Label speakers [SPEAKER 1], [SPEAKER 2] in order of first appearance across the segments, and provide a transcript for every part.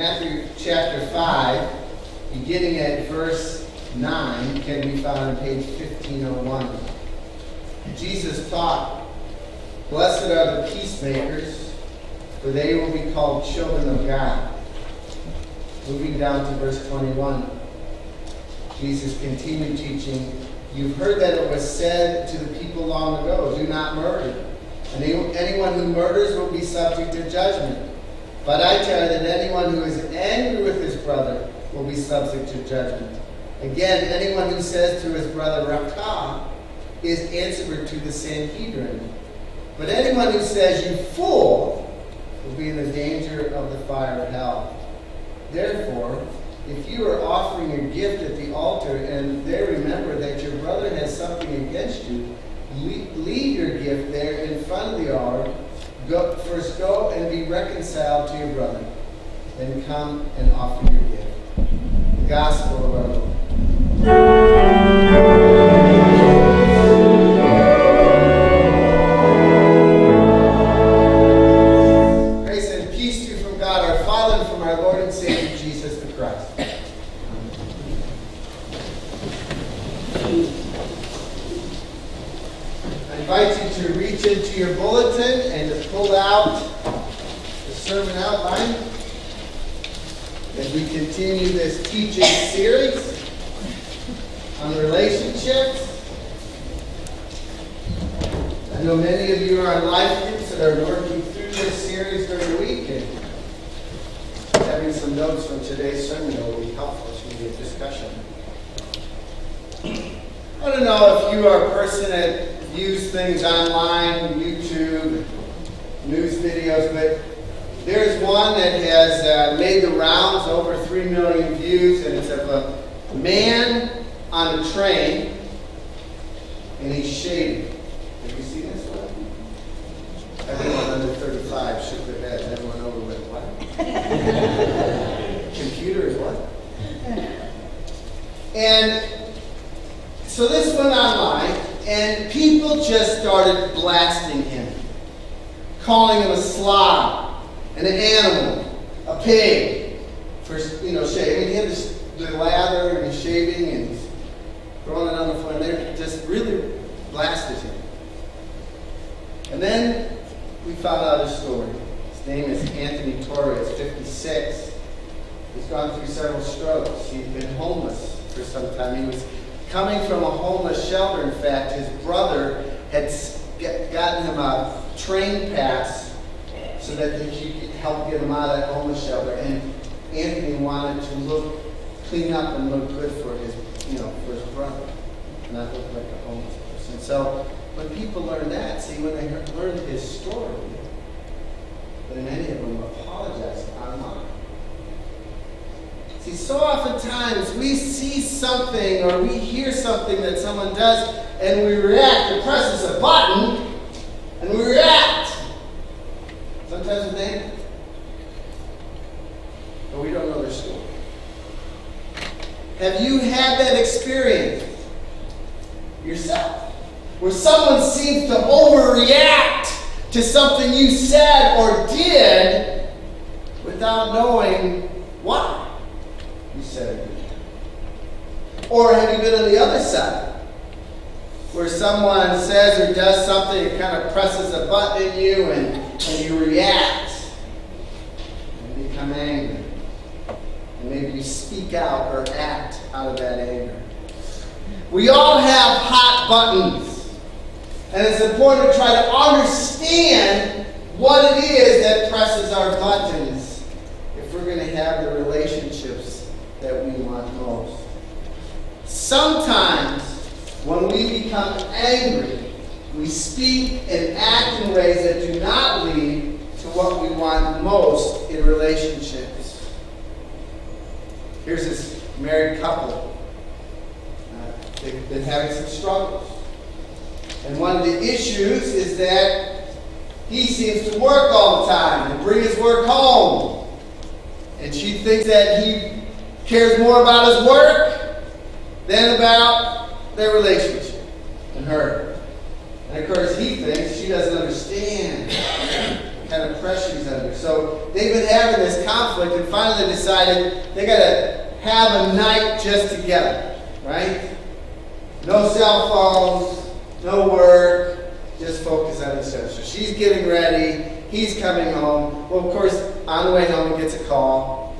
[SPEAKER 1] Matthew chapter 5, beginning at verse 9, can be found on page 1501. Jesus taught, "Blessed are the peacemakers, for they will be called children of God." Moving down to verse 21, Jesus continued teaching, "You've heard that it was said to the people long ago, 'Do not murder. And anyone who murders will be subject to judgment. But I tell you that anyone who is angry with his brother will be subject to judgment. Again, anyone who says to his brother, 'Rakah,' is answerable to the Sanhedrin. But anyone who says, 'You fool,' will be in the danger of the fire of hell. Therefore, if you are offering your gift at the altar and there remember that your brother has something against you, leave your gift there in front of the altar. First go and be reconciled to your brother. Then come and offer your gift." The Gospel of our Lord. Grace and peace to you from God our Father and from our Lord and Savior Jesus the Christ. I invite you to reach into your bulletin and to pull out the sermon outline as we continue this teaching series on relationships. I know many of you are on life groups that are working through this series during the week, and having some notes from today's sermon will be helpful to the discussion. I don't know if you are a person that views things online, YouTube, news videos, but there's one that has made the rounds, over 3 million views, and it's of a man on a train, and he's shaving. Have you seen this one? Everyone under 35 shook their head. Everyone over with what? Computer is what? And so this went online, and people just started blasting him, calling him a slob, and an animal, a pig, for shaving. He had the lather and he's shaving and he's throwing it on the floor, and they just really blasted him. And then we found out his story. His name is Anthony Torres, 56. He's gone through several strokes. He's been homeless for some time. He was coming from a homeless shelter. In fact, his brother had gotten him a train pass so that he could help get him out of that homeless shelter. And Anthony wanted to clean up and look good for his, for his brother, not look like a homeless person. So when people learned that, when they learned his story, then many of them apologized online. See, so oftentimes we see something or we hear something that someone does and we react. It presses a button and we react. Sometimes with anger. But we don't know their story. Have you had that experience yourself? Where someone seems to overreact to something you said or did without knowing why you said it. Or have you been on the other side, where someone says or does something, it kind of presses a button in you and you react and become angry. And maybe you speak out or act out of that anger. We all have hot buttons. And it's important to try to understand what it is that presses our buttons if we're going to have the relationships that we want most. Sometimes when we become angry, we speak and act in ways that do not lead to what we want most in relationships. Here's this married couple. They've been having some struggles. And one of the issues is that he seems to work all the time and bring his work home. And she thinks that he cares more about his work than about their relationship and her. And of course he thinks she doesn't understand kind of pressure he's under. So they've been having this conflict and finally decided they got to have a night just together, right? No cell phones, no work, just focus on each other. So she's getting ready, he's coming home. Well, of course, on the way home he gets a call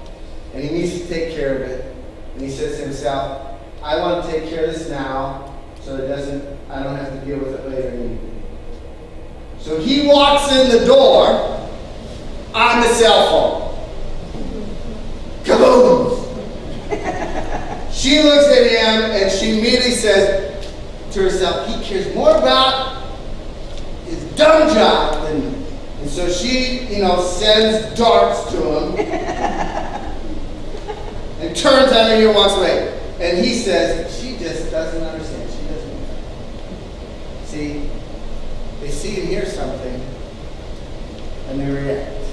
[SPEAKER 1] and he needs to take care of it. And he says to himself, I want to take care of this now so I don't have to deal with it later in the evening. So he walks in the door on the cell phone. Kaboom! She looks at him and she immediately says to herself, he cares more about his dumb job than me. And so she, sends darts to him and turns on him and walks away. And he says, she just doesn't understand. She doesn't. See, they see and hear something and they react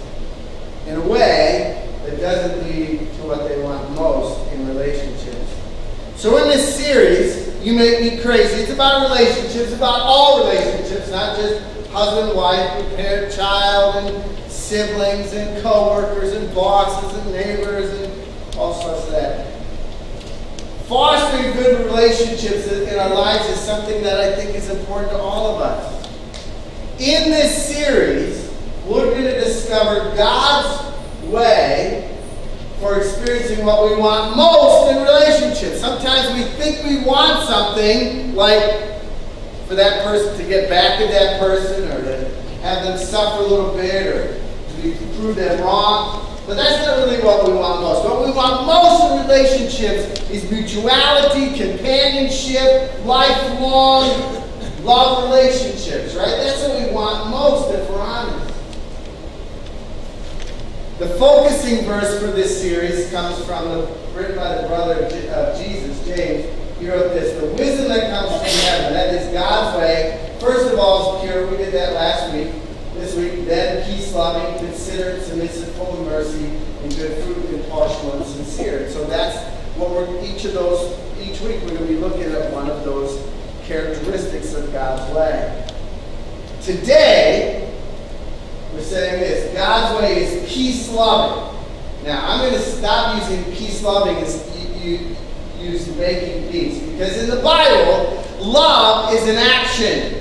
[SPEAKER 1] in a way that doesn't lead to what they want most in relationships. So in this series, You Make Me Crazy, it's about relationships, about all relationships, not just husband, wife, parent, child, and siblings, and co-workers, and bosses, and neighbors, and all sorts of that. Fostering good relationships in our lives is something that I think is important to all of us. In this series, we're going to discover God's way for experiencing what we want most in relationships. Sometimes we think we want something, like for that person to get back at that person, or to have them suffer a little bit, or to prove them wrong. But that's not really what we want most. What we want most in relationships is mutuality, companionship, lifelong love relationships, right? That's what we want most, if we're honest. The focusing verse for this series comes written by the brother of Jesus, James. He wrote this: the wisdom that comes from heaven, that is God's way, first of all is pure. We did that last week. This week, then peace-loving, considerate, submissive, full of mercy, and good fruit, impartial, and sincere. So that's what each week we're going to be looking at one of those characteristics of God's way. Today, we're saying this: God's way is peace-loving. Now, I'm going to stop using peace-loving as you use making peace, because in the Bible, love is an action.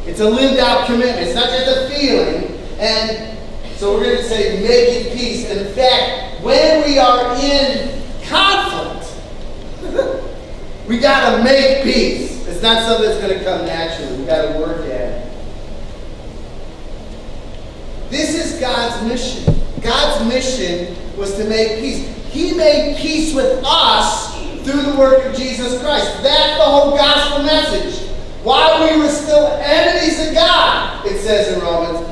[SPEAKER 1] It's a lived-out commitment. It's not just a feeling. And so we're going to say making peace. And in fact, when we are in conflict, we got to make peace. It's not something that's going to come naturally. We got to work at it. This is God's mission. God's mission was to make peace. He made peace with us through the work of Jesus Christ. That's the whole gospel message. While we were still enemies of God, it says in Romans,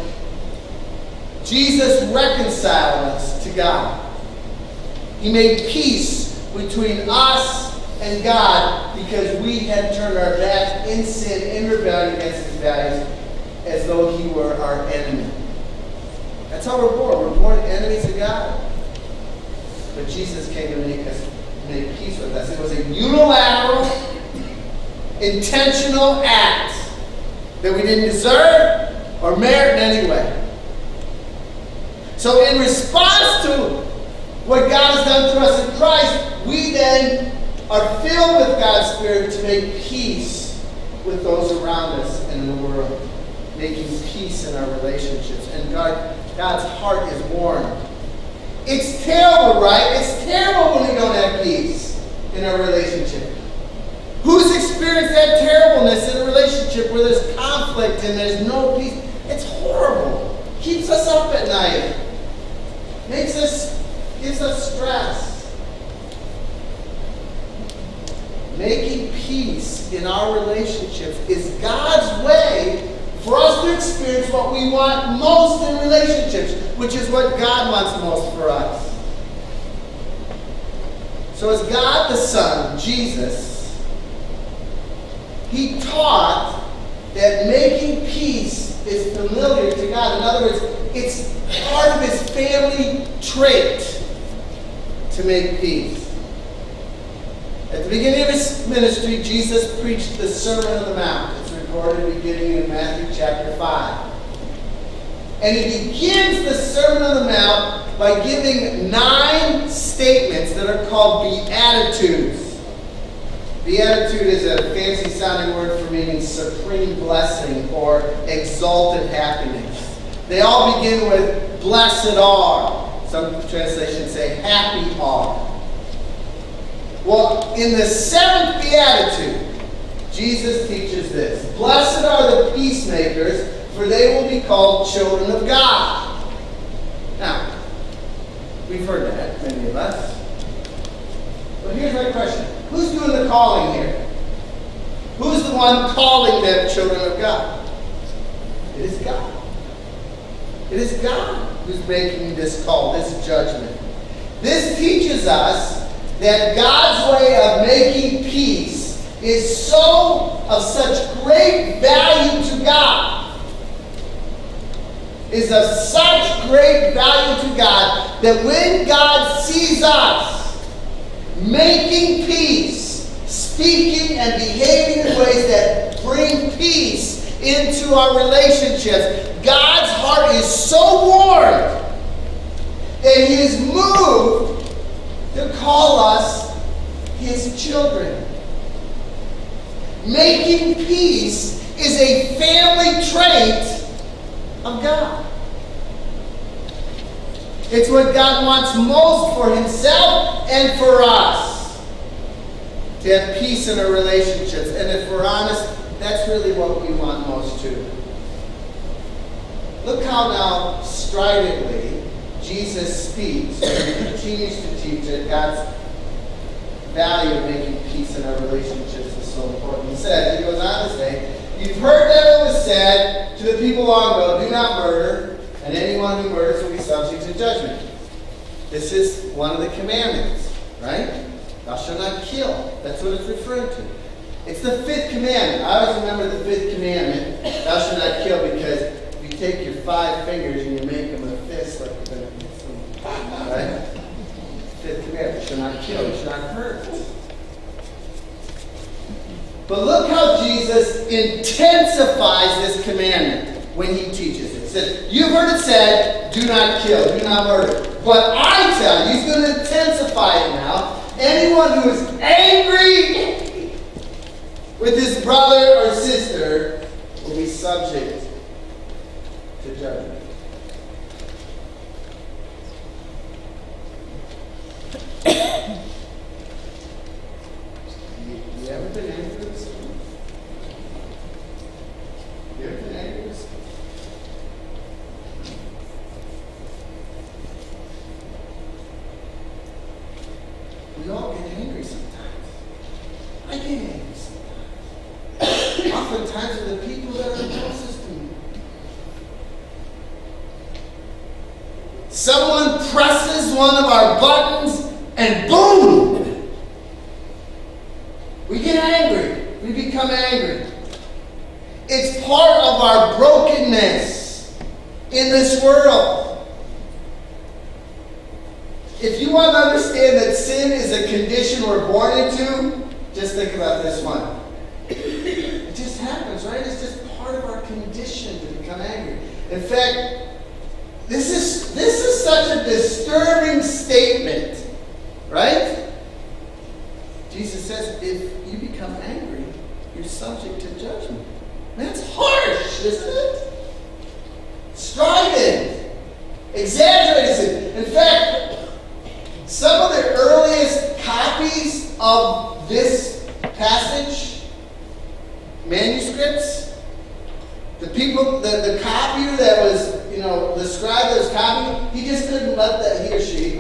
[SPEAKER 1] Jesus reconciled us to God. He made peace between us and God because we had turned our back in sin, in rebellion against His values, as though He were our enemy. That's how we're born. We're born enemies of God. But Jesus came to make peace with us. It was a unilateral, intentional act that we didn't deserve or merit in any way. So in response to what God has done for us in Christ, we then are filled with God's Spirit to make peace with those around us and in the world, making peace in our relationships. And God's heart is warm. It's terrible, right? It's terrible when we don't have peace in our relationship. Who's experienced that terribleness in a relationship where there's conflict and there's no peace? It's horrible. Keeps us up at night. Gives us stress. Making peace in our relationships is God's way for us to experience what we want most in relationships, which is what God wants most for us. So as God the Son, Jesus, He taught that making peace is familiar to God. In other words, it's part of His family trait to make peace. At the beginning of His ministry, Jesus preached the Sermon on the Mount. It's recorded beginning in Matthew chapter 5. And he begins the Sermon on the Mount by giving 9 statements that are called Beatitudes. Beatitude is a fancy sounding word for meaning supreme blessing or exalted happiness. They all begin with blessed are. Some translations say happy are. Well, in the 7th Beatitude, Jesus teaches this. Blessed are the peacemakers, for they will be called children of God. Now, we've heard that, many of us. But here's my question. Who's doing the calling here? Who's the one calling them children of God? It is God. It is God who's making this call, this judgment. This teaches us that God's way of making peace is so of such great value to God. Is of such great value to God that when God sees us making peace, speaking and behaving in ways that bring peace into our relationships, God's heart is so warmed and he is moved to call us his children. Making peace is a family trait of God. It's what God wants most for himself and for us. To have peace in our relationships. And if we're honest, that's really what we want most too. Look how now stridently Jesus speaks and continues to teach that God's value of making peace in our relationships is so important. He goes on to say, you've heard that it was said to the people long ago, do not murder, and anyone who murders will be subject to judgment. This is one of the commandments, right? Thou shalt not kill. That's what it's referring to. It's the 5th commandment. I always remember the 5th commandment, thou shalt not kill, because if you take your 5 fingers and you make them a fist like you're going to hit someone, right? 5th commandment, you shall not kill, you shall not hurt. But look how Jesus intensifies this commandment when he teaches it. He says, you've heard it said, do not kill, do not murder. But I tell you, he's going to intensify it now. Anyone who is angry with his brother or sister will be subject to judgment. You ever been angry with someone? You ever been angry with someone? We all get angry sometimes. I get angry sometimes. Oftentimes with the people that are closest to me. Someone presses one of our buttons and boom! We get angry. We become angry. It's part of our brokenness in this world. If you want to understand that sin is a condition we're born into, just think about this one. It just happens, right? It's just part of our condition to become angry. In fact, this is such a disturbing statement, right? Jesus says, if you become angry, you're subject to judgment. That's harsh, isn't it? Strident, exaggerated. In fact, some of the earliest copies of this passage, manuscripts, the copier that was, the scribe that was copying, he just couldn't let that, he or she, he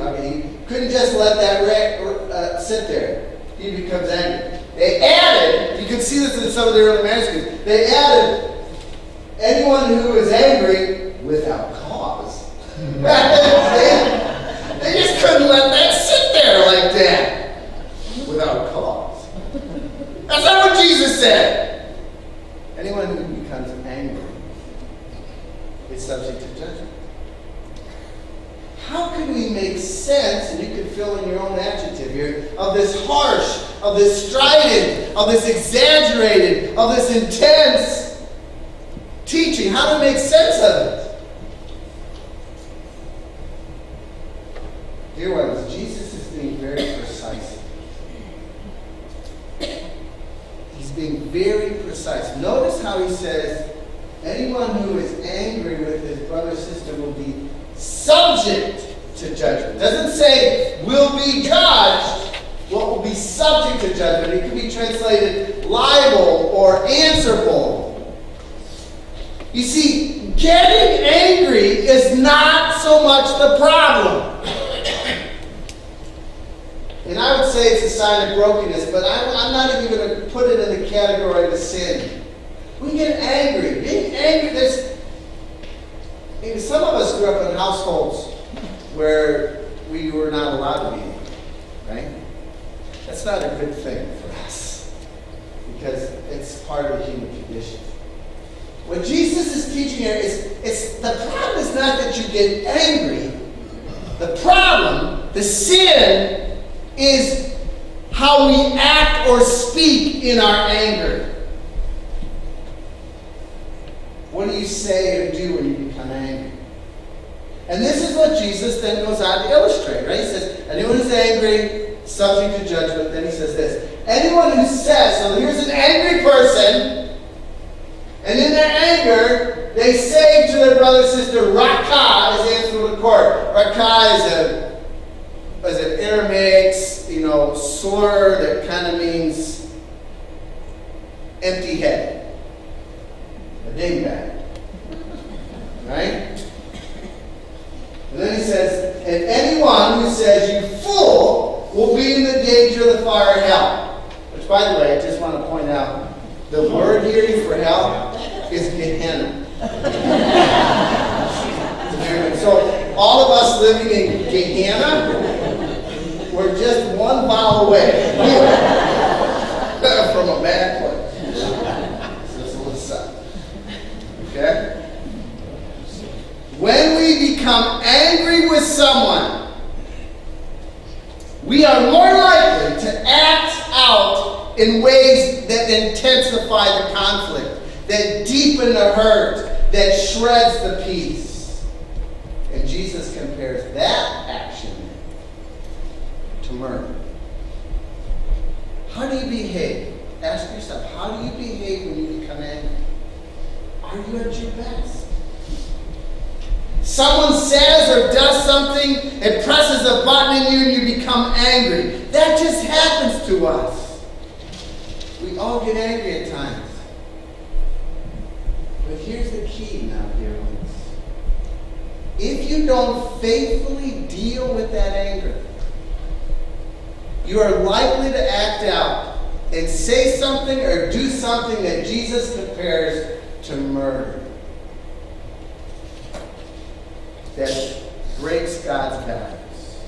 [SPEAKER 1] couldn't just let that sit there. He becomes angry. They added, you can see this in some of the early manuscripts, they added anyone who is angry without cause. They just couldn't let that sit there like that without cause. That's not what Jesus said. Anyone who becomes angry is subject to judgment. How can we make sense, and you can fill in your own adjective here, of this harsh, of this strident, of this exaggerated, of this intense teaching? How do we make sense of it? Dear ones, Jesus is being very precise. He's being very precise. Notice how he says, anyone who is angry with his brother or sister will be subject to judgment. It doesn't say will be judged. What will be subject to judgment? It could be translated liable or answerable. You see, getting angry is not so much the problem. And I would say it's a sign of brokenness, but I'm not even going to put it in the category of a sin. We get angry. Being angry, maybe some of us grew up in households where we were not allowed to be angry, right? That's not a good thing for us because it's part of the human condition. What Jesus is teaching here is the problem is not that you get angry. The problem, the sin, is how we act or speak in our anger. What do you say or do when you become angry? And this is what Jesus then goes on to illustrate, right? He says, anyone who's angry, subject to judgment. Then he says this. Anyone who says, so here's an angry person, and in their anger, they say to their brother or sister, Raka is the answer to the court. Raka is an Aramaic, slur that kind of means empty head. A dingbat. Right? And then he says, and anyone who says, you fool, will be in the danger of the fire of hell. Which, by the way, I just want to point out, the word here for hell is Gehenna. So, all of us living in Gehenna, we're just one vowel away from a bad place. Just a little aside. Okay? When we become angry with someone, we are more likely to act out in ways that intensify the conflict, that deepen the hurt, that shreds the peace. And Jesus compares that action to murder. How do you behave? Ask yourself, how do you behave when you become angry? Are you at your best? Someone says or does something, it presses a button in you and you become angry. That just happens to us. We all get angry at times. But here's the key now, dear ones. If you don't faithfully deal with that anger, you are likely to act out and say something or do something that Jesus compares to murder. That breaks God's values.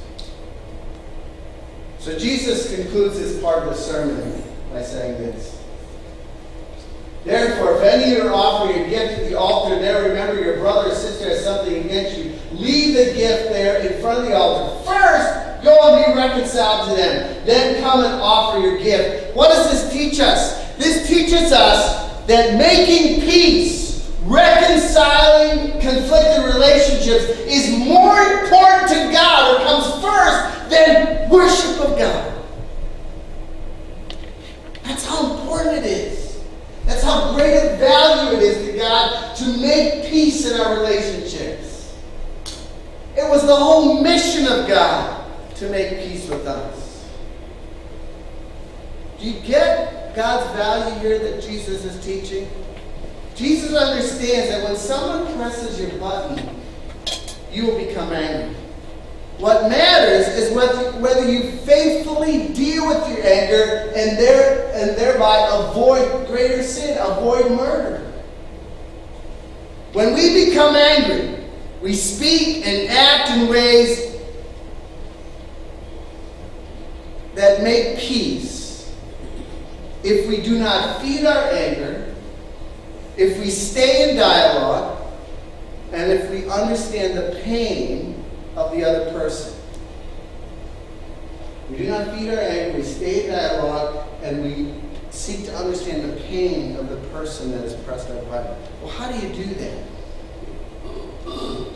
[SPEAKER 1] So Jesus concludes this part of the sermon by saying this. Therefore, if any of you are offering a gift at the altar, there remember your brother or sister has something against you. Leave the gift there in front of the altar. First, go and be reconciled to them. Then come and offer your gift. What does this teach us? This teaches us that making peace, reconciling conflicted relationships is more important to God, or comes first, than worship of God. That's how important it is. That's how great a value it is to God to make peace in our relationships. It was the whole mission of God to make peace with us. Do you get God's value here that Jesus is teaching? Jesus understands that when someone presses your button, you will become angry. What matters is whether you faithfully deal with your anger and thereby avoid greater sin, avoid murder. When we become angry, we speak and act in ways that make peace. If we do not feed our anger, if we stay in dialogue, and if we understand the pain of the other person. We do not feed our anger, we stay in dialogue, and we seek to understand the pain of the person that has pressed our button. Well, how do you do that?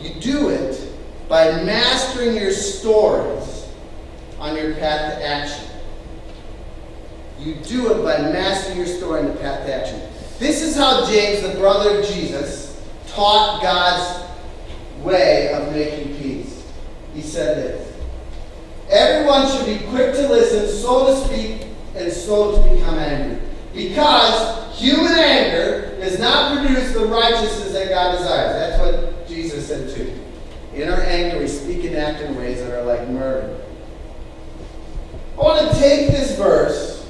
[SPEAKER 1] You do it by mastering your stories on your path to action. You do it by mastering your story on the path to action. This is how James, the brother of Jesus, taught God's way of making peace. He said this: everyone should be quick to listen, slow to speak, and slow to become angry. Because human anger does not produce the righteousness that God desires. That's what Jesus said too. In our anger, we speak and act in ways that are like murder. I want to take this verse,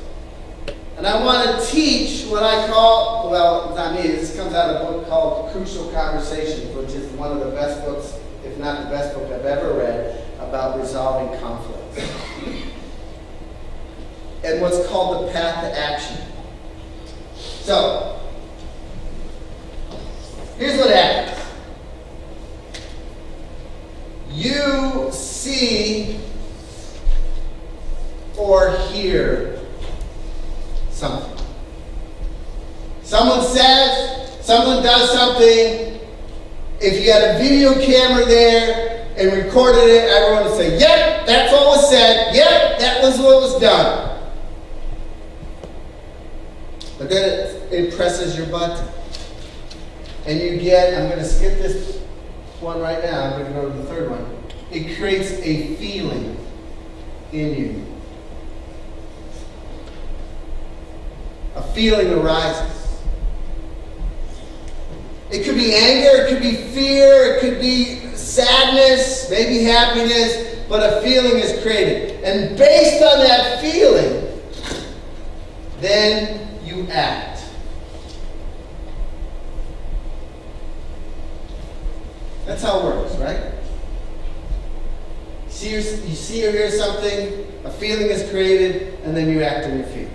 [SPEAKER 1] and I want to teach what I call, well, not me, this comes out of a book called Crucial Conversations, which is one of the best books, if not the best book I've ever read, about resolving conflict. And what's called the path to action. So, here's what happens. You see or hear something. Someone says, someone does something. If you had a video camera there and recorded it, everyone would say, yep, that's what was said. Yep, that was what was done. But then it presses your button. And you get, I'm going to skip this one right now. I'm going to go to the third one. It creates a feeling in you. A feeling arises. It could be anger, it could be fear, it could be sadness, maybe happiness, but a feeling is created. And based on that feeling, then you act. That's how it works, right? You see or hear something, a feeling is created, and then you act on your feeling.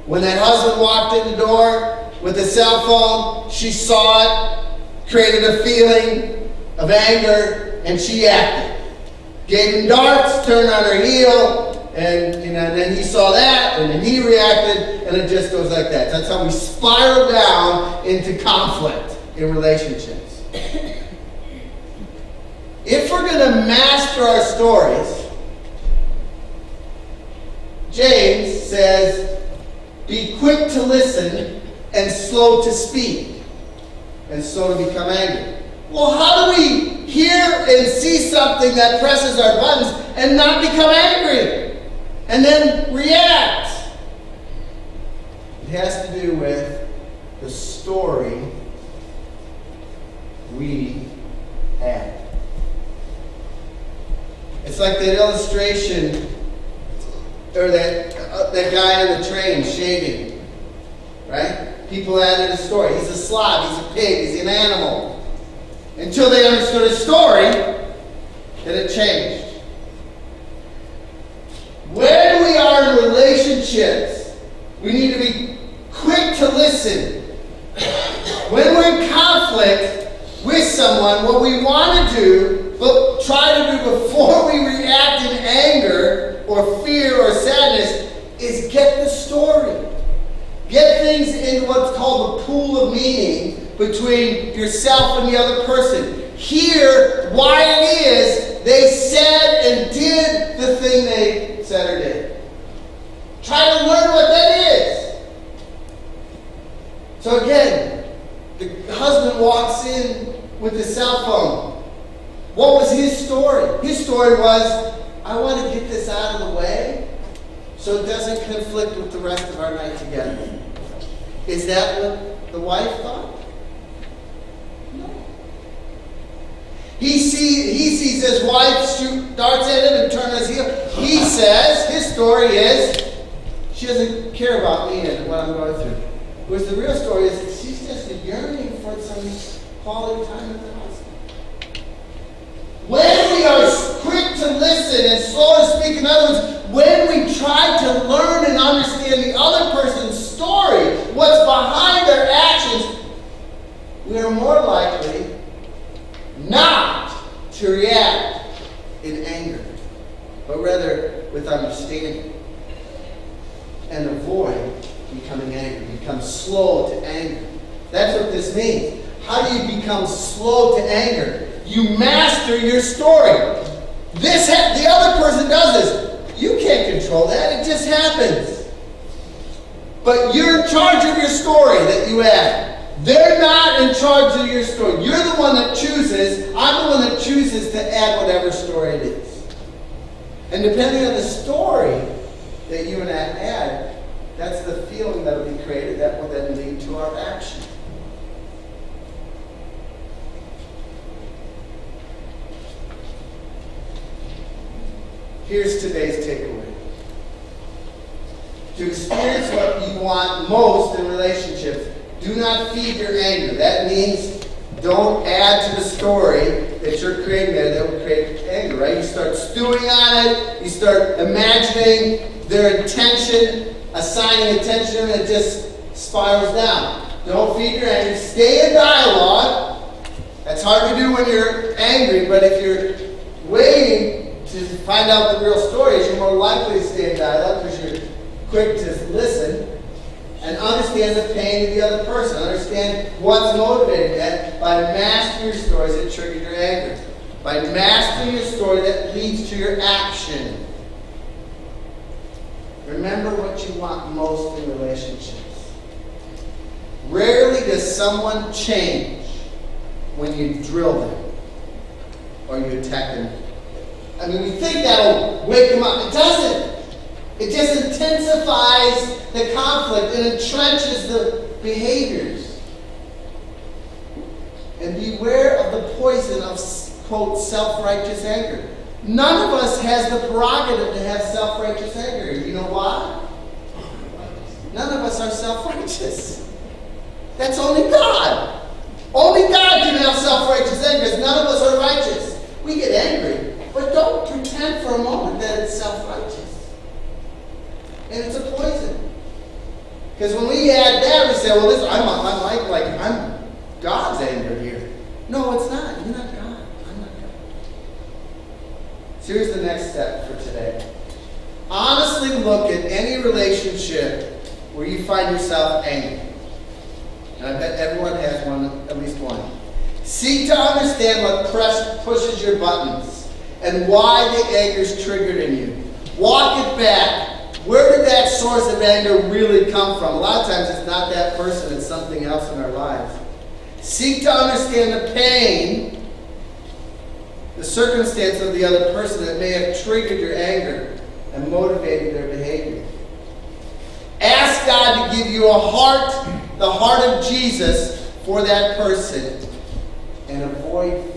[SPEAKER 1] When that husband walked in the door with a cell phone, she saw it, created a feeling of anger, and she acted. Gave him darts, turned on her heel, and then he saw that, and then he reacted, and it just goes like that. That's how we spiral down into conflict in relationships. If we're going to master our stories, James says, be quick to listen and slow to speak and slow to become angry. Well, how do we hear and see something that presses our buttons and not become angry and then react? It has to do with the story we add. It's like that illustration, or that guy on the train shaving, right? People added a story. He's a slob, he's a pig, he's an animal. Until they understood his story, then it changed. When we are in relationships, we need to be quick to listen. When we're in conflict with someone, what we want to do, but try to do before we react in anger or fear or sadness, is get the story. Get things into what's called the pool of meaning between yourself and the other person. Hear why it is they said and did the thing they said or did. Try to learn what that is. So again, the husband walks in with the cell phone. What was his story? His story was, I want to get this out of the way so it doesn't conflict with the rest of our night together. Is that what the wife thought? No. He sees his wife shoot darts at him and turn on his heel. He says, his story is, she doesn't care about me and what I'm going through. Whereas the real story is that she's just yearning for some quality time with her husband. When we are quick to listen and slow to speak, in other words, when we try to learn and understand the other person's story, what's behind their actions, we are more likely not to react in anger, but rather with understanding and avoid becoming angry. Become slow to anger. That's what this means. How do you become slow to anger? You master your story. The other person does this. But you're in charge of your story that you add. They're not in charge of your story. You're the one that chooses. I'm the one that chooses to add whatever story it is. And depending on the story that you and I add, that's the feeling that will be created that will then lead to our action. Here's today's takeaway. To experience what you want most in relationships, do not feed your anger. That means don't add to the story that you're creating there that will create anger, right? You start stewing on it. You start imagining their intention, assigning attention, and it just spirals down. Don't feed your anger. Stay in dialogue. That's hard to do when you're angry, but if you're waiting to find out the real story, you're more likely to stay in dialogue because you're quick to listen and understand the pain of the other person. Understand what's motivating that. By mastering your stories that trigger your anger. By mastering your story that leads to your action. Remember what you want most in relationships. Rarely does someone change when you drill them or you attack them. I mean, we think that'll wake them up. It doesn't. It just intensifies the conflict and entrenches the behaviors. And beware of the poison of, quote, self-righteous anger. None of us has the prerogative to have self-righteous anger. You know why? None of us are self-righteous. That's only God. Only God can have self-righteous anger because none of us are righteous. We get angry, but don't pretend for a moment that it's self-righteous. And it's a poison. Because when we add that, we say, well, listen, I'm God's anger here. No, it's not. You're not God. I'm not God. So here's the next step for today. Honestly look at any relationship where you find yourself angry. And I bet everyone has one, at least one. Seek to understand what pushes your buttons and why the anger is triggered in you. Walk it back. Where did that source of anger really come from? A lot of times it's not that person, it's something else in our lives. Seek to understand the pain, the circumstance of the other person that may have triggered your anger and motivated their behavior. Ask God to give you a heart, the heart of Jesus for that person, and avoid